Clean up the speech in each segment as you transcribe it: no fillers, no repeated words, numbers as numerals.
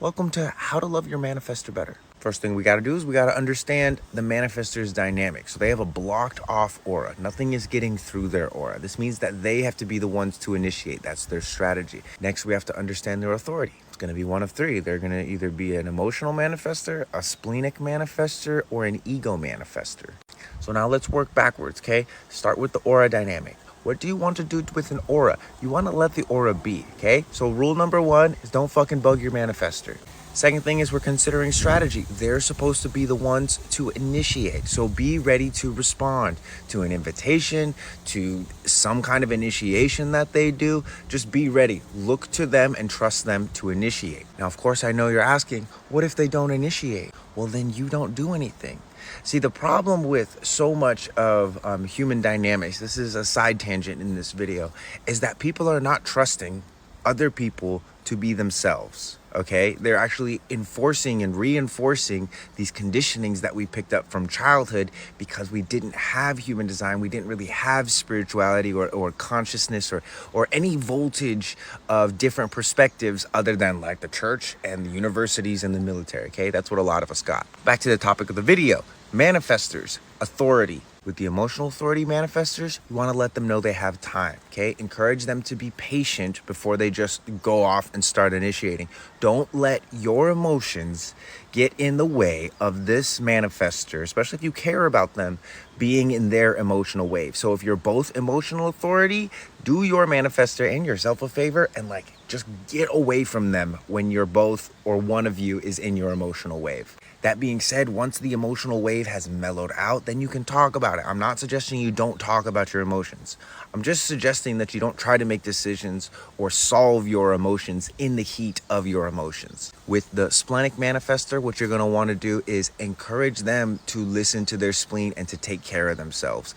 Welcome to How to Love Your Manifestor Better. First thing we got to do is we got to understand the manifestor's dynamic. So they have a blocked off aura. Nothing is getting through their aura. This means that they have to be the ones to initiate. That's their strategy. Next, we have to understand their authority. It's going to be one of three. They're going to either be an emotional manifestor, a splenic manifestor, or an ego manifestor. So now let's work backwards, okay? Start with the aura dynamic. What do you want to do with an aura? You want to let the aura be, okay? So rule number one is don't fucking bug your manifestor. Second thing is we're considering strategy. They're supposed to be the ones to initiate. So be ready to respond to an invitation, to some kind of initiation that they do. Just be ready. Look to them and trust them to initiate. Now, of course, I know you're asking, what if they don't initiate? Well, then you don't do anything. See, the problem with so much of human dynamics, this is a side tangent in this video, is that people are not trusting other people to be themselves, okay? They're actually enforcing and reinforcing these conditionings that we picked up from childhood because we didn't have human design. We didn't really have spirituality or consciousness or any voltage of different perspectives other than like the church and the universities and the military, okay? That's what a lot of us got. Back to the topic of the video. Manifestors, authority. With the emotional authority manifestors, you want to let them know they have time, okay? Encourage them to be patient before they just go off and start initiating. Don't let your emotions get in the way of this manifestor, especially if you care about them being in their emotional wave. So if you're both emotional authority, do your manifestor and yourself a favor and just get away from them when you're both or one of you is in your emotional wave. That being said, once the emotional wave has mellowed out, then you can talk about it. I'm not suggesting you don't talk about your emotions. I'm just suggesting that you don't try to make decisions or solve your emotions in the heat of your emotions. With the splenic manifestor, what you're going to want to do is encourage them to listen to their spleen and to take care of themselves.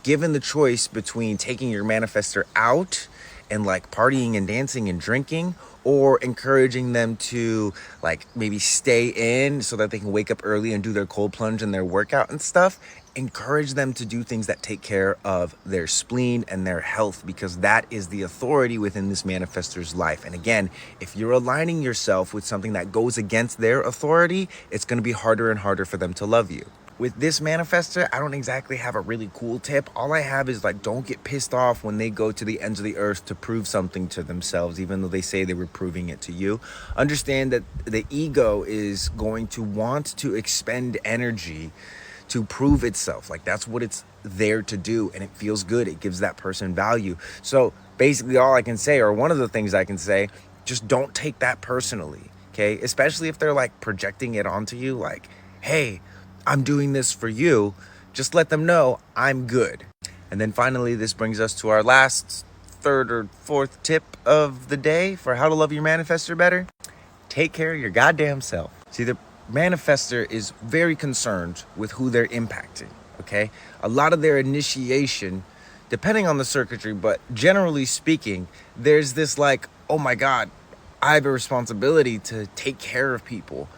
Given the choice between taking your manifestor out and partying and dancing and drinking, or encouraging them to maybe stay in so that they can wake up early and do their cold plunge and their workout and stuff, encourage them to do things that take care of their spleen and their health, because that is the authority within this manifestor's life. And again, if you're aligning yourself with something that goes against their authority, it's going to be harder and harder for them to love you. With this manifestor, I don't exactly have a really cool tip. All I have is don't get pissed off when they go to the ends of the earth to prove something to themselves, even though they say they were proving it to you. Understand that the ego is going to want to expend energy to prove itself. That's what it's there to do, and it feels good. It gives that person value. So basically all I can say, or one of the things I can say, just don't take that personally, okay? Especially if they're projecting it onto you, hey, I'm doing this for you. Just let them know I'm good. And then finally, this brings us to our last, third or fourth tip of the day for how to love your manifestor better. Take care of your goddamn self. See, the manifestor is very concerned with who they're impacting, okay? A lot of their initiation, depending on the circuitry, but generally speaking, there's this oh my God, I have a responsibility to take care of people.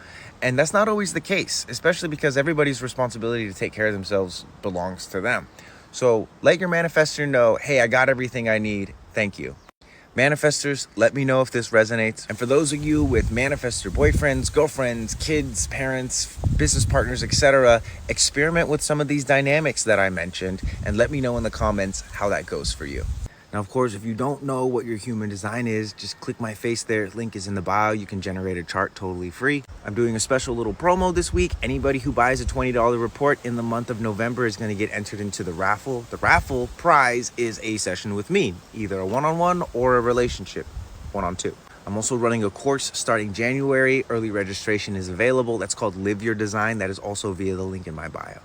And that's not always the case, especially because everybody's responsibility to take care of themselves belongs to them. So let your manifestor know, hey, I got everything I need. Thank you. Manifestors, let me know if this resonates. And for those of you with manifestor boyfriends, girlfriends, kids, parents, business partners, etc., experiment with some of these dynamics that I mentioned and let me know in the comments how that goes for you. Now, of course, if you don't know what your human design is, just click my face there. Link is in the bio. You can generate a chart totally free. I'm doing a special little promo this week. Anybody who buys a $20 report in the month of November is going to get entered into the raffle. The raffle prize is a session with me, either a one-on-one or a relationship, one-on-two. I'm also running a course starting January. Early registration is available. That's called Live Your Design. That is also via the link in my bio.